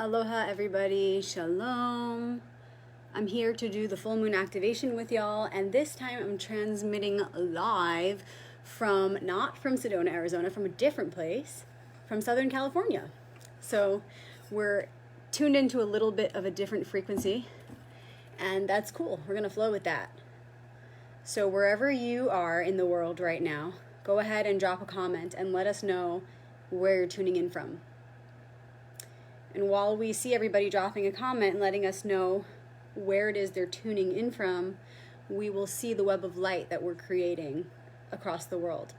Aloha everybody, shalom. I'm here to do the full moon activation with y'all, and this time I'm transmitting live from, not from Sedona, Arizona, from a different place, from Southern California. So we're tuned into a little bit of a different frequency, and that's cool. We're gonna flow with that. So wherever you are in the world right now, go ahead and drop a comment and let us know where you're tuning in from. And while we see everybody dropping a comment and letting us know where it is they're tuning in from, we will see the web of light that we're creating across the world.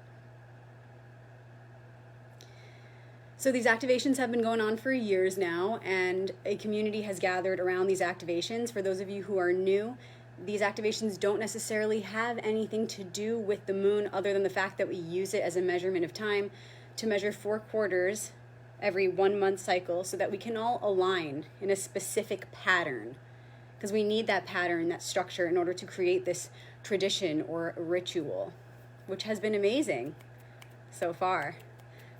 So these activations have been going on for years now, and a community has gathered around these activations. For those of you who are new, these activations don't necessarily have anything to do with the moon other than the fact that we use it as a measurement of time to measure 4 quarters every 1 month cycle so that we can all align in a specific pattern, because we need that pattern, that structure, in order to create this tradition or ritual, which has been amazing so far.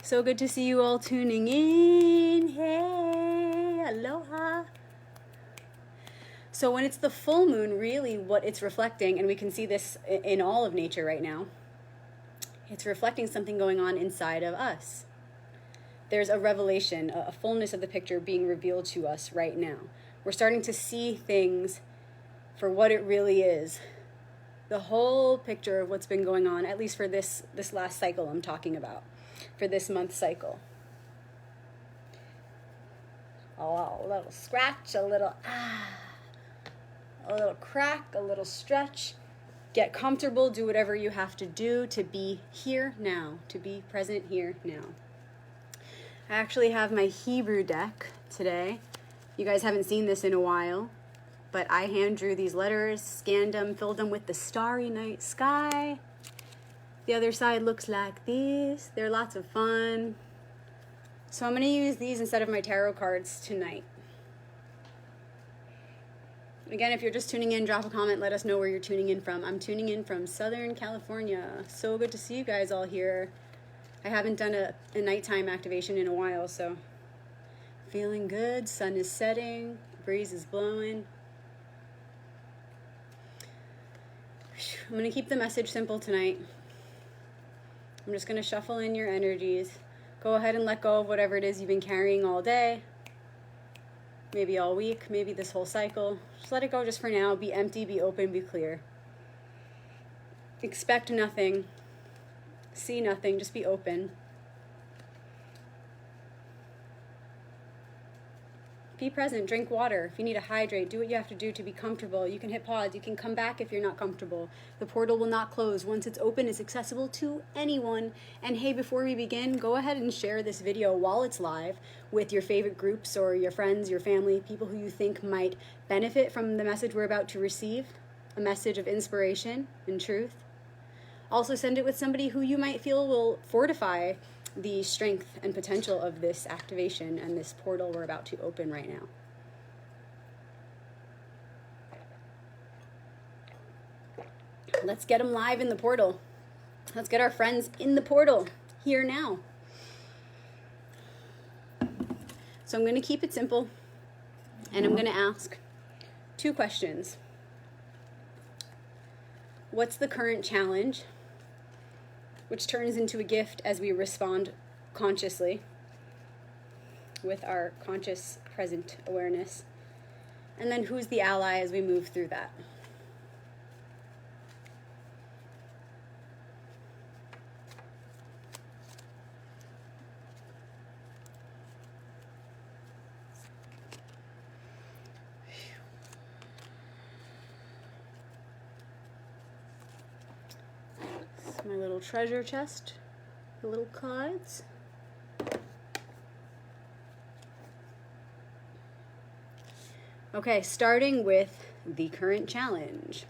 So good to see you all tuning in. Hey, aloha. So when it's the full moon, really what it's reflecting, and we can see this in all of nature right now, it's reflecting something going on inside of us. There's a revelation, a fullness of the picture being revealed to us right now. We're starting to see things for what it really is. The whole picture of what's been going on, at least for this last cycle I'm talking about, for this month cycle. Oh, a little scratch, a little a little crack, a little stretch. Get comfortable, do whatever you have to do to be here now, to be present here now. I actually have my Hebrew deck today. You guys haven't seen this in a while, but I hand drew these letters, scanned them, filled them with the starry night sky. The other side looks like this. They're lots of fun. So I'm going to use these instead of my tarot cards tonight. Again, if you're just tuning in, drop a comment, let us know where you're tuning in from. I'm tuning in from Southern California. So good to see you guys all here. I haven't done a nighttime activation in a while, so feeling good. Sun is setting, breeze is blowing. I'm going to keep the message simple tonight. I'm just going to shuffle in your energies. Go ahead and let go of whatever it is you've been carrying all day. Maybe all week, maybe this whole cycle. Just let it go just for now. Be empty, be open, be clear. Expect nothing. See nothing, just be open. Be present, drink water. If you need to hydrate, do what you have to do to be comfortable. You can hit pause, you can come back if you're not comfortable. The portal will not close. Once it's open, it's accessible to anyone. And hey, before we begin, go ahead and share this video while it's live with your favorite groups or your friends, your family, people who you think might benefit from the message we're about to receive, a message of inspiration and truth. Also send it with somebody who you might feel will fortify the strength and potential of this activation and this portal we're about to open right now. Let's get them live in the portal. Let's get our friends in the portal here now. So I'm going to keep it simple, and I'm going to ask 2 questions. What's the current challenge? Which turns into a gift as we respond consciously with our conscious present awareness. And then who's the ally as we move through that? My little treasure chest, the little cards. Okay, starting with the current challenge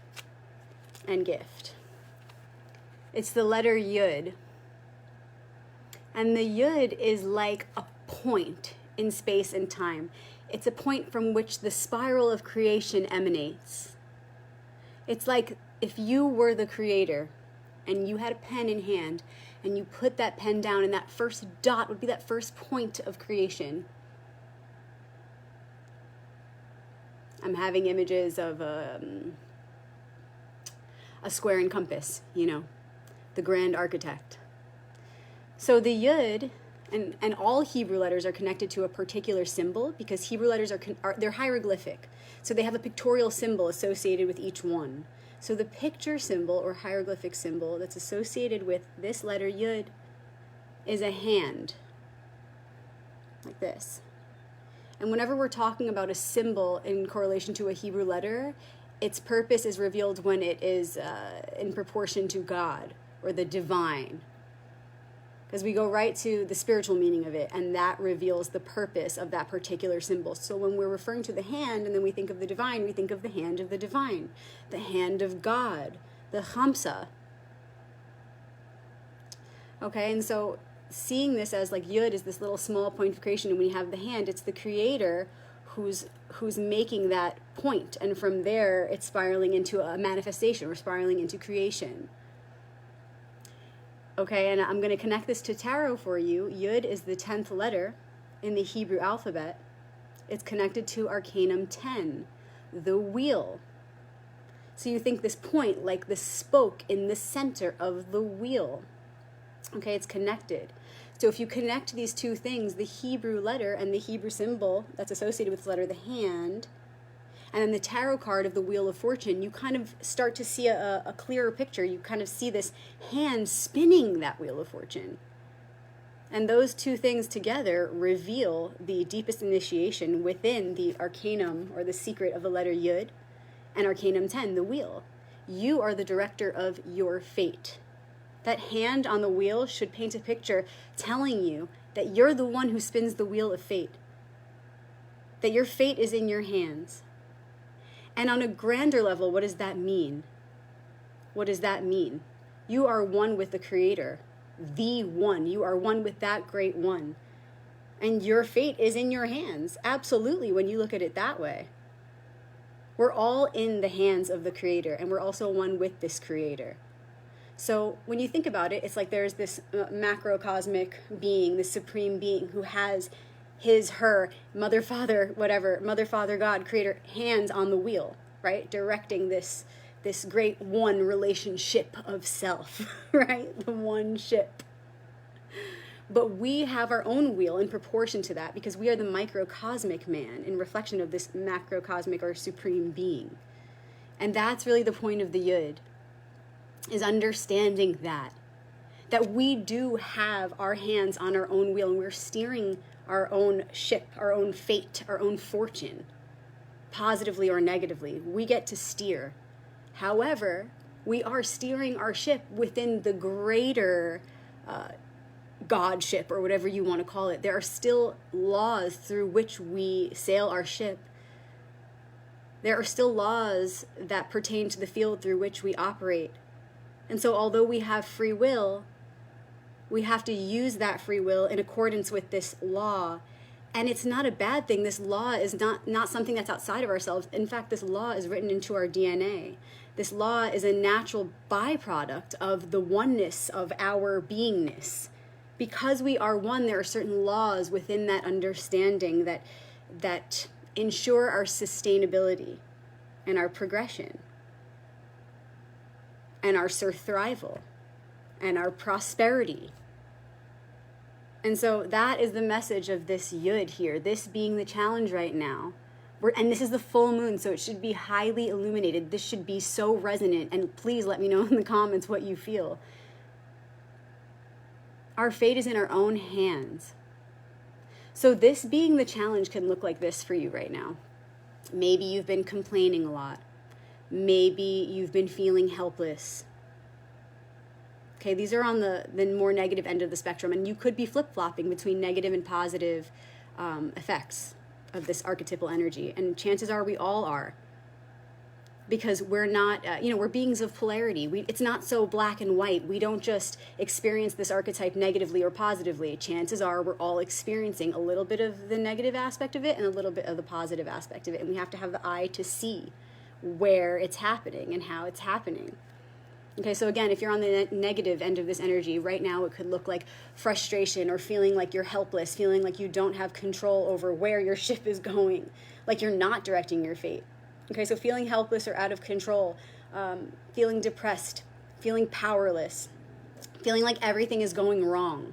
and gift. It's the letter Yud. And the Yud is like a point in space and time. It's a point from which the spiral of creation emanates. It's like if you were the creator and you had a pen in hand and you put that pen down, and that first dot would be that first point of creation. I'm having images of a square and compass, the grand architect. So the Yud and all Hebrew letters are connected to a particular symbol because Hebrew letters they're hieroglyphic. So they have a pictorial symbol associated with each one. So the picture symbol or hieroglyphic symbol that's associated with this letter Yud is a hand, like this. And whenever we're talking about a symbol in correlation to a Hebrew letter, its purpose is revealed when it is in proportion to God or the divine. Because we go right to the spiritual meaning of it, and that reveals the purpose of that particular symbol. So when we're referring to the hand, and then we think of the divine, we think of the hand of the divine, the hand of God, the Chamsa. Okay, and so seeing this as like Yud is this little small point of creation, and when you have the hand, it's the creator who's making that point, and from there it's spiraling into a manifestation or spiraling into creation. Okay, and I'm going to connect this to tarot for you. Yud is the 10th letter in the Hebrew alphabet. It's connected to Arcanum 10, the wheel. So you think this point like the spoke in the center of the wheel. Okay, it's connected. So if you connect these two things, the Hebrew letter and the Hebrew symbol that's associated with the letter, the hand, and then the tarot card of the Wheel of Fortune, you kind of start to see a clearer picture. You kind of see this hand spinning that Wheel of Fortune. And those two things together reveal the deepest initiation within the arcanum or the secret of the letter Yud and Arcanum 10, the wheel. You are the director of your fate. That hand on the wheel should paint a picture telling you that you're the one who spins the wheel of fate. That your fate is in your hands. And on a grander level, what does that mean? What does that mean? You are one with the Creator, the one. You are one with that great one. And your fate is in your hands, absolutely, when you look at it that way. We're all in the hands of the Creator, and we're also one with this Creator. So when you think about it, it's like there's this macrocosmic being, this supreme being who has his, her, mother, father, whatever, mother, father, God, creator, hands on the wheel, right? Directing this great one relationship of self, right? The one ship. But we have our own wheel in proportion to that because we are the microcosmic man in reflection of this macrocosmic or supreme being. And that's really the point of the Yud, is understanding that we do have our hands on our own wheel and we're steering our own ship, our own fate, our own fortune, positively or negatively. We get to steer. However, we are steering our ship within the greater godship or whatever you want to call it. There are still laws through which we sail our ship. There are still laws that pertain to the field through which we operate. And so although we have free will, we have to use that free will in accordance with this law. And it's not a bad thing. This law is not something that's outside of ourselves. In fact, this law is written into our DNA. This law is a natural byproduct of the oneness of our beingness. Because we are one, there are certain laws within that understanding that ensure our sustainability and our progression and our survival and our prosperity. And so that is the message of this Yud here, this being the challenge right now. And this is the full moon, so it should be highly illuminated. This should be so resonant, and please let me know in the comments what you feel. Our fate is in our own hands. So this being the challenge can look like this for you right now. Maybe you've been complaining a lot. Maybe you've been feeling helpless. Okay, these are on the more negative end of the spectrum, and you could be flip-flopping between negative and positive effects of this archetypal energy, and chances are we all are, because we're not, we're beings of polarity. It's not so black and white. We don't just experience this archetype negatively or positively. Chances are we're all experiencing a little bit of the negative aspect of it and a little bit of the positive aspect of it, and we have to have the eye to see where it's happening and how it's happening. Okay, so again, if you're on the negative end of this energy, right now it could look like frustration or feeling like you're helpless, feeling like you don't have control over where your ship is going, like you're not directing your fate. Okay, so feeling helpless or out of control, feeling depressed, feeling powerless, feeling like everything is going wrong.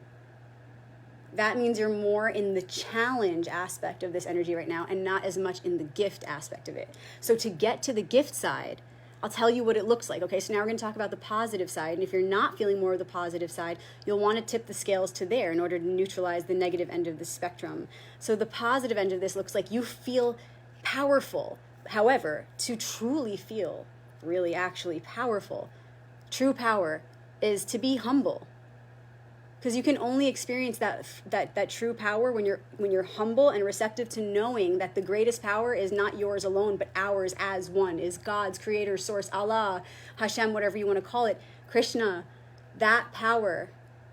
That means you're more in the challenge aspect of this energy right now and not as much in the gift aspect of it. So to get to the gift side, I'll tell you what it looks like. Okay, so now we're going to talk about the positive side. And if you're not feeling more of the positive side, you'll want to tip the scales to there in order to neutralize the negative end of the spectrum. So the positive end of this looks like you feel powerful. However, to truly feel really actually powerful, true power is to be humble. Because you can only experience that true power when you're humble and receptive to knowing that the greatest power is not yours alone, but ours as one, is God's, creator, source, Allah, Hashem, whatever you want to call it, Krishna. That power,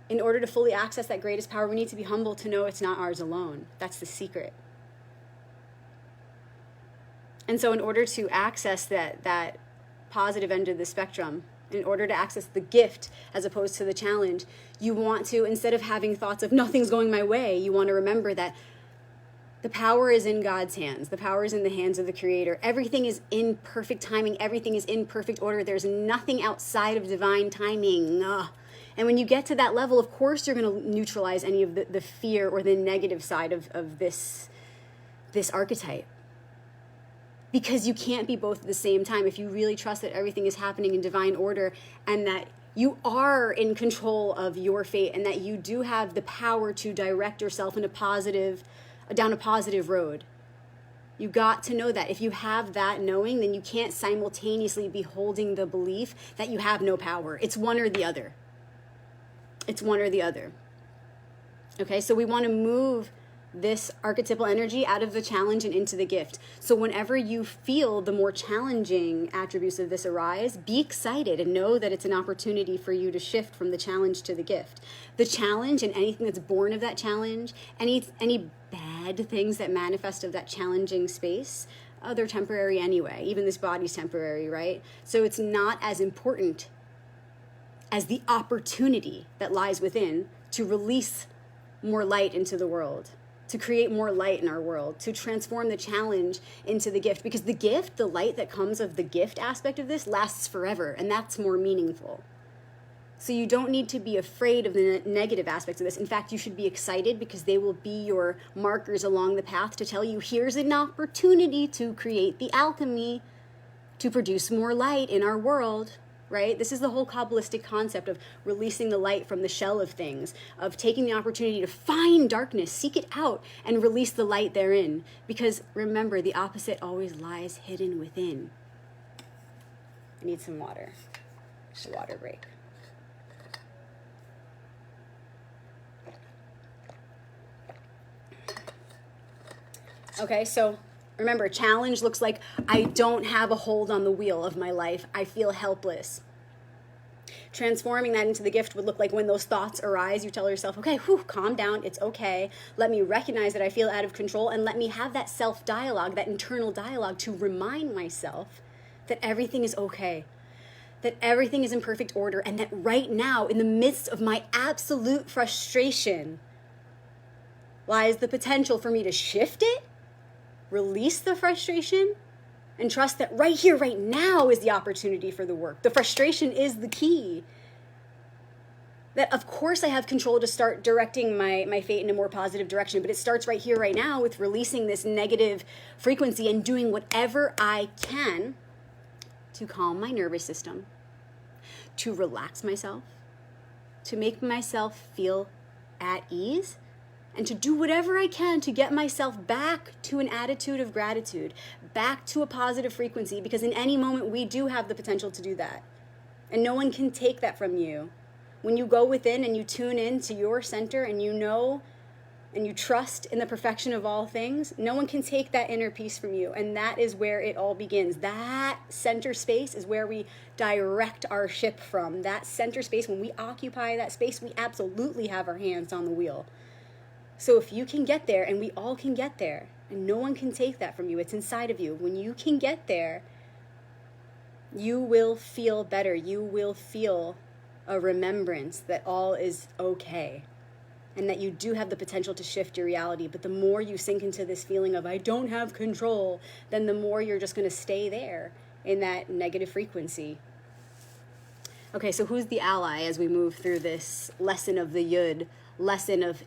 in order to fully access that greatest power, we need to be humble to know it's not ours alone. That's the secret. And so in order to access that positive end of the spectrum, in order to access the gift as opposed to the challenge, you want to, instead of having thoughts of nothing's going my way, you want to remember that the power is in God's hands. The power is in the hands of the Creator. Everything is in perfect timing. Everything is in perfect order. There's nothing outside of divine timing. And when you get to that level, of course, you're going to neutralize any of the fear or the negative side of this archetype. Because you can't be both at the same time. If you really trust that everything is happening in divine order and that you are in control of your fate and that you do have the power to direct yourself down a positive road. You got to know that. If you have that knowing, then you can't simultaneously be holding the belief that you have no power. It's one or the other. It's one or the other. Okay, so we want to move this archetypal energy out of the challenge and into the gift. So whenever you feel the more challenging attributes of this arise, be excited and know that it's an opportunity for you to shift from the challenge to the gift. The challenge and anything that's born of that challenge, any bad things that manifest of that challenging space, they're temporary anyway. Even this body's temporary, right? So it's not as important as the opportunity that lies within to release more light into the world, to create more light in our world, to transform the challenge into the gift. Because the gift, the light that comes of the gift aspect of this lasts forever, and that's more meaningful. So you don't need to be afraid of the negative aspects of this. In fact, you should be excited because they will be your markers along the path to tell you, here's an opportunity to create the alchemy, to produce more light in our world. Right? This is the whole Kabbalistic concept of releasing the light from the shell of things, of taking the opportunity to find darkness, seek it out, and release the light therein. Because remember, the opposite always lies hidden within. I need some water. Just a water break. Okay, so remember, challenge looks like I don't have a hold on the wheel of my life. I feel helpless. Transforming that into the gift would look like when those thoughts arise, you tell yourself, okay, calm down. It's okay. Let me recognize that I feel out of control and let me have that self-dialogue, that internal dialogue to remind myself that everything is okay, that everything is in perfect order, and that right now, in the midst of my absolute frustration, lies the potential for me to shift it, release the frustration, and trust that right here, right now is the opportunity for the work. The frustration is the key. That of course I have control to start directing my fate in a more positive direction, but it starts right here, right now with releasing this negative frequency and doing whatever I can to calm my nervous system, to relax myself, to make myself feel at ease, and to do whatever I can to get myself back to an attitude of gratitude, back to a positive frequency, because in any moment we do have the potential to do that. And no one can take that from you. When you go within and you tune in to your center and you know and you trust in the perfection of all things, no one can take that inner peace from you. And that is where it all begins. That center space is where we direct our ship from. That center space, when we occupy that space, we absolutely have our hands on the wheel. So if you can get there, and we all can get there, and no one can take that from you, it's inside of you. When you can get there, you will feel better. You will feel a remembrance that all is okay. and that you do have the potential to shift your reality. But the more you sink into this feeling of I don't have control, then the more you're just going to stay there in that negative frequency. Okay, so who's the ally as we move through this lesson of the Yud, lesson of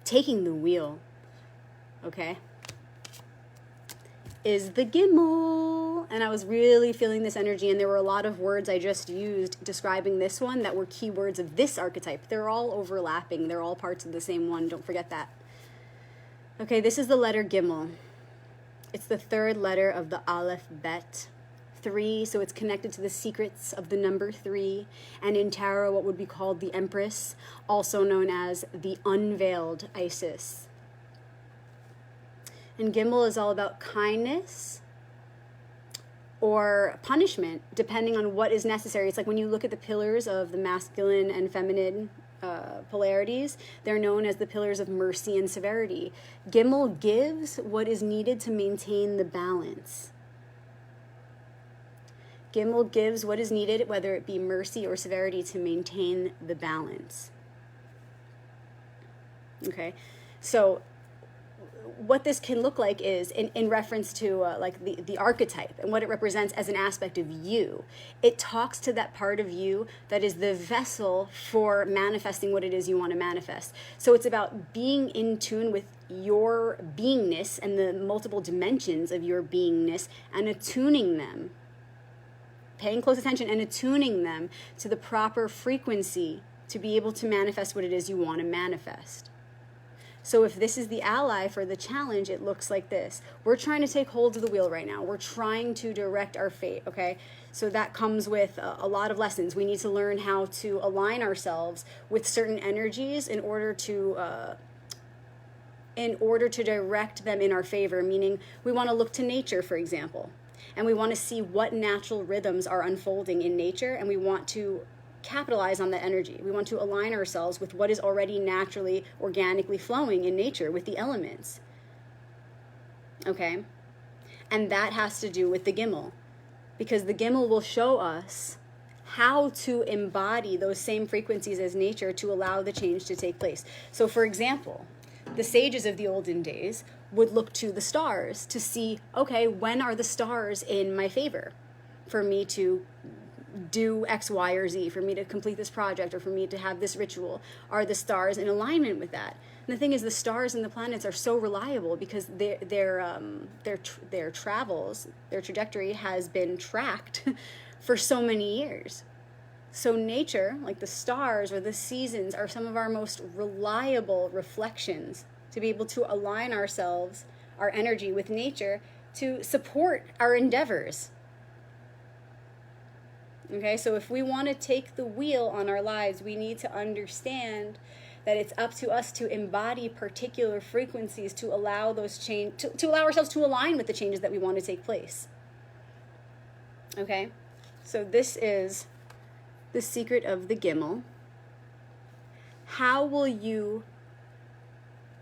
taking the wheel? Okay, is the Gimel. And I was really feeling this energy, and there were a lot of words I just used describing this one that were keywords of this archetype. They're all overlapping. They're all parts of the same one. Don't forget that. Okay, this is the letter Gimel. It's the third letter of the Aleph Bet. 3, so it's connected to the secrets of the number 3, and in tarot what would be called the Empress, also known as the unveiled Isis. And Gimel is all about kindness or punishment, depending on what is necessary. It's like when you look at the pillars of the masculine and feminine polarities, they're known as the pillars of mercy and severity. Gimel gives what is needed to maintain the balance. Gimel gives what is needed, whether it be mercy or severity, to maintain the balance. Okay, so what this can look like is in reference to like the archetype and what it represents as an aspect of you. It talks to that part of you that is the vessel for manifesting what it is you want to manifest. So it's about being in tune with your beingness and the multiple dimensions of your beingness and attuning them, paying close attention and attuning them to the proper frequency to be able to manifest what it is you want to manifest. So if this is the ally for the challenge, it looks like this. We're trying to take hold of the wheel right now. We're trying to direct our fate, okay? So that comes with a lot of lessons. We need to learn how to align ourselves with certain energies in order to direct them in our favor, meaning we want to look to nature, for example, and we want to see what natural rhythms are unfolding in nature, and we want to capitalize on that energy. We want to align ourselves with what is already naturally, organically flowing in nature with the elements. Okay? And that has to do with the Gimel, because the Gimel will show us how to embody those same frequencies as nature to allow the change to take place. So, for example, the sages of the olden days would look to the stars to see, okay, when are the stars in my favor for me to do X, Y, or Z, for me to complete this project, or for me to have this ritual? Are the stars in alignment with that? And the thing is, the stars and the planets are so reliable because their travels, their trajectory has been tracked for so many years. So nature, like the stars or the seasons, are some of our most reliable reflections to be able to align ourselves, our energy with nature to support our endeavors. Okay, so if we want to take the wheel on our lives, we need to understand that it's up to us to embody particular frequencies to allow those change, to allow ourselves to align with the changes that we want to take place. Okay, so this is the secret of the Gimel. How will you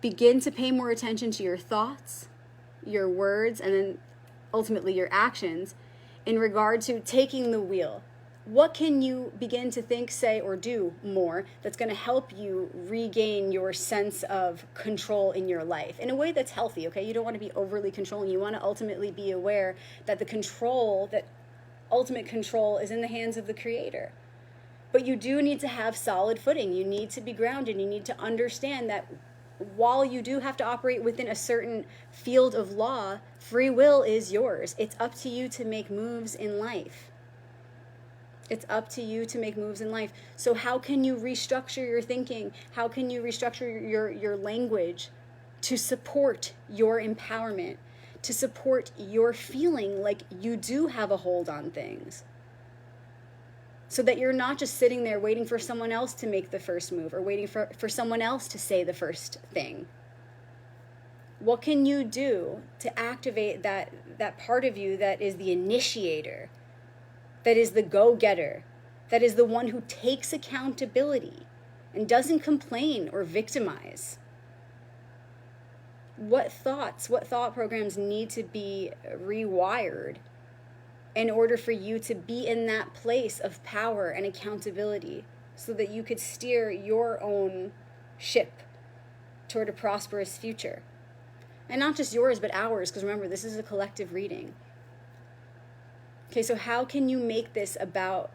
begin to pay more attention to your thoughts, your words, and then ultimately your actions in regard to taking the wheel? What can you begin to think, say, or do more that's going to help you regain your sense of control in your life in a way that's healthy, okay? You don't want to be overly controlling. You want to ultimately be aware that that ultimate control is in the hands of the Creator. But you do need to have solid footing. You need to be grounded. You need to understand that while you do have to operate within a certain field of law, free will is yours. It's up to you to make moves in life. It's up to you to make moves in life. So how can you restructure your thinking? How can you restructure your language to support your empowerment, to support your feeling like you do have a hold on things? So that you're not just sitting there waiting for someone else to make the first move or waiting for someone else to say the first thing. What can you do to activate that part of you that is the initiator, that is the go-getter, that is the one who takes accountability and doesn't complain or victimize? What thought programs need to be rewired in order for you to be in that place of power and accountability so that you could steer your own ship toward a prosperous future. And not just yours, but ours, because remember, this is a collective reading. Okay, so how can you make this about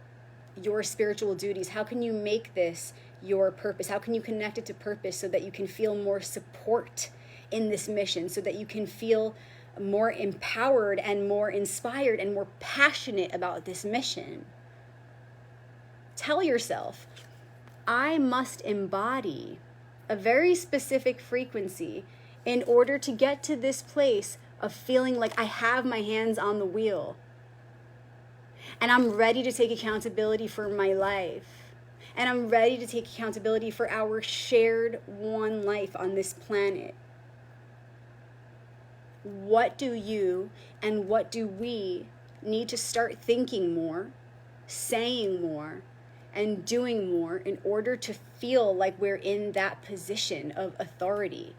your spiritual duties? How can you make this your purpose? How can you connect it to purpose so that you can feel more support in this mission, so that you can feel more empowered and more inspired and more passionate about this mission? Tell yourself, I must embody a very specific frequency in order to get to this place of feeling like I have my hands on the wheel and I'm ready to take accountability for my life, and I'm ready to take accountability for our shared one life on this planet. What do you and what do we need to start thinking more, saying more, and doing more in order to feel like we're in that position of authority?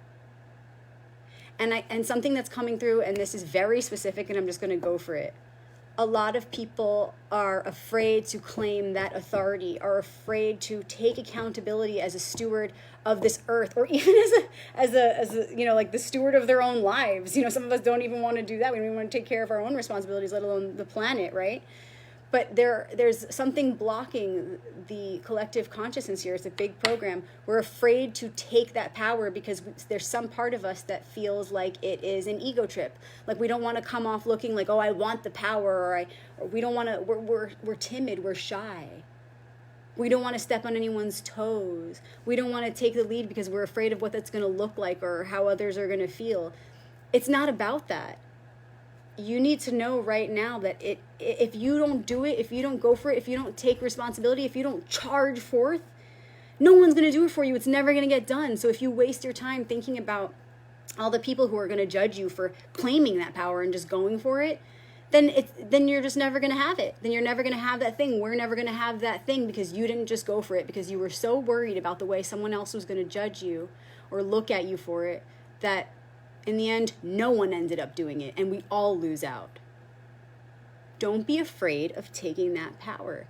And something that's coming through, and this is very specific, and I'm just going to go for it. A lot of people are afraid to claim that authority, are afraid to take accountability as a steward of this earth, or even as a like the steward of their own lives. Some of us don't even want to do that. We don't even want to take care of our own responsibilities, let alone the planet, right? But there's something blocking the collective consciousness here. It's a big program. We're afraid to take that power because there's some part of us that feels like it is an ego trip. Like we don't want to come off looking like, oh, I want the power, or we don't want to. We're timid. We're shy. We don't want to step on anyone's toes. We don't want to take the lead because we're afraid of what that's going to look like or how others are going to feel. It's not about that. You need to know right now that if you don't do it, if you don't go for it, if you don't take responsibility, if you don't charge forth, no one's going to do it for you. It's never going to get done. So if you waste your time thinking about all the people who are going to judge you for claiming that power and just going for it, then you're just never going to have it. Then you're never going to have that thing. We're never going to have that thing because you didn't just go for it, because you were so worried about the way someone else was going to judge you or look at you for it that in the end, no one ended up doing it, and we all lose out. Don't be afraid of taking that power.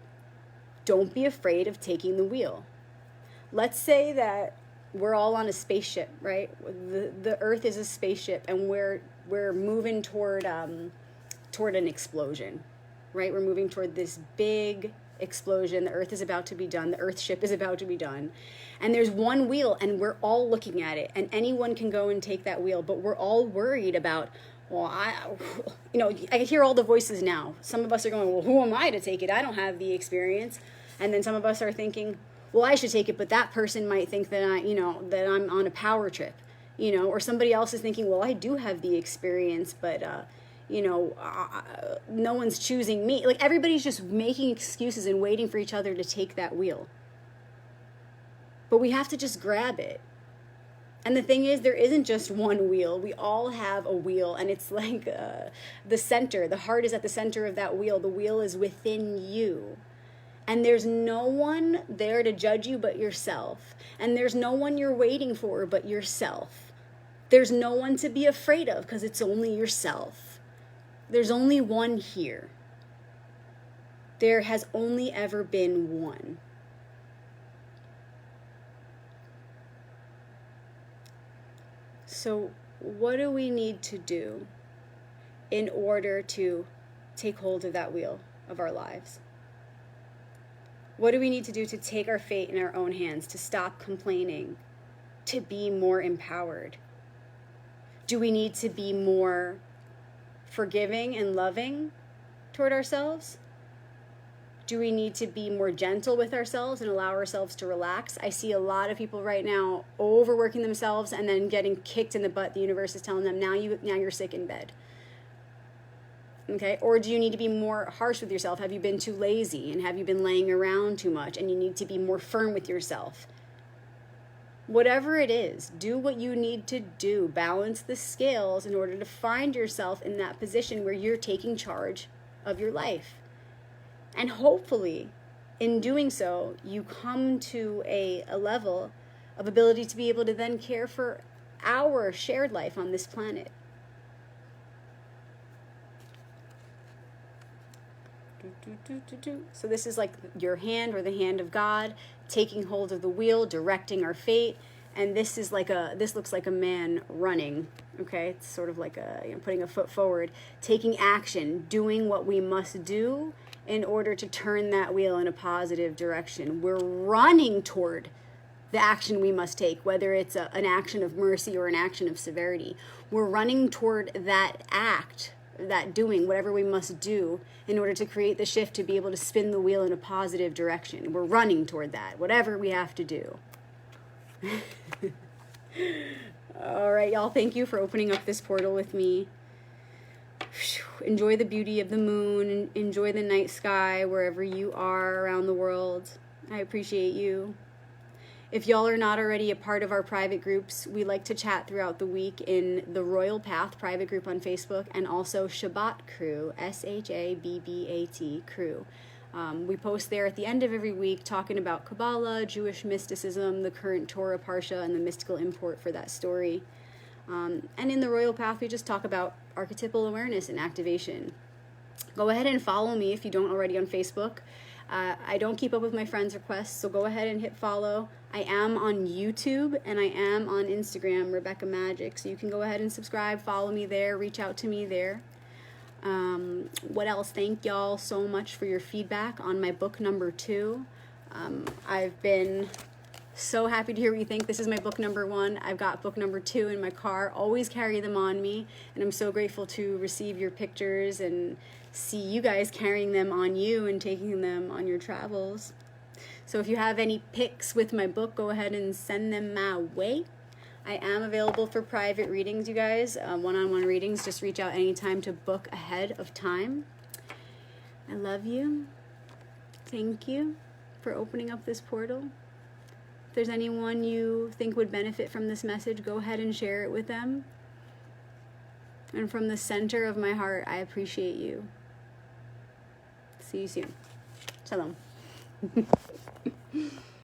Don't be afraid of taking the wheel. Let's say that we're all on a spaceship, right? The Earth is a spaceship, and we're moving toward an explosion, right? We're moving toward this big explosion. The Earth is about to be done. The Earth ship is about to be done. And there's one wheel, and we're all looking at it, and anyone can go and take that wheel, but we're all worried about, well, I hear all the voices now. Some of us are going, well, who am I to take it? I don't have the experience. And then some of us are thinking, well, I should take it, but that person might think that that I'm on a power trip, or somebody else is thinking, well, I do have the experience, but no one's choosing me. Like, everybody's just making excuses and waiting for each other to take that wheel. But we have to just grab it. And the thing is, there isn't just one wheel. We all have a wheel, and it's like the center. The heart is at the center of that wheel. The wheel is within you. And there's no one there to judge you but yourself. And there's no one you're waiting for but yourself. There's no one to be afraid of because it's only yourself. There's only one here. There has only ever been one. So what do we need to do in order to take hold of that wheel of our lives? What do we need to do to take our fate in our own hands, to stop complaining, to be more empowered? Do we need to be more forgiving and loving toward ourselves? Do we need to be more gentle with ourselves and allow ourselves to relax? I see a lot of people right now overworking themselves and then getting kicked in the butt. The universe is telling them, now you're sick in bed. Okay? Or do you need to be more harsh with yourself? Have you been too lazy, and have you been laying around too much, and you need to be more firm with yourself? Whatever it is, do what you need to do. Balance the scales in order to find yourself in that position where you're taking charge of your life. And hopefully, in doing so, you come to a level of ability to be able to then care for our shared life on this planet. So this is like your hand or the hand of God, taking hold of the wheel, directing our fate. And this looks like a man running. Okay, it's sort of like putting a foot forward, taking action, doing what we must do in order to turn that wheel in a positive direction. We're running toward the action we must take, whether it's an action of mercy or an action of severity. We're running toward that act, that doing, whatever we must do in order to create the shift to be able to spin the wheel in a positive direction. We're running toward that, whatever we have to do. All right, y'all, thank you for opening up this portal with me. Enjoy the beauty of the moon. Enjoy the night sky wherever you are around the world. I appreciate you. If y'all are not already a part of our private groups, we like to chat throughout the week in the Royal Path private group on Facebook, and also Shabbat Crew, Shabbat Crew. We post there at the end of every week talking about Kabbalah, Jewish mysticism, the current Torah Parsha, and the mystical import for that story. And in the Royal Path, we just talk about archetypal awareness and activation. Go ahead and follow me if you don't already on Facebook. I don't keep up with my friends' requests, so go ahead and hit follow. I am on YouTube, and I am on Instagram, Rebecca Magic, so you can go ahead and subscribe, follow me there, reach out to me there. What else? Thank y'all so much for your feedback on my book number 2. I've been so happy to hear what you think. This is my book number 1. I've got book number 2 in my car. Always carry them on me, and I'm so grateful to receive your pictures and see you guys carrying them on you and taking them on your travels. So if you have any pics with my book, go ahead and send them my way. I am available for private readings, you guys, one-on-one readings. Just reach out anytime to book ahead of time. I love you. Thank you for opening up this portal. If there's anyone you think would benefit from this message, go ahead and share it with them. And from the center of my heart, I appreciate you. See you soon. Shalom.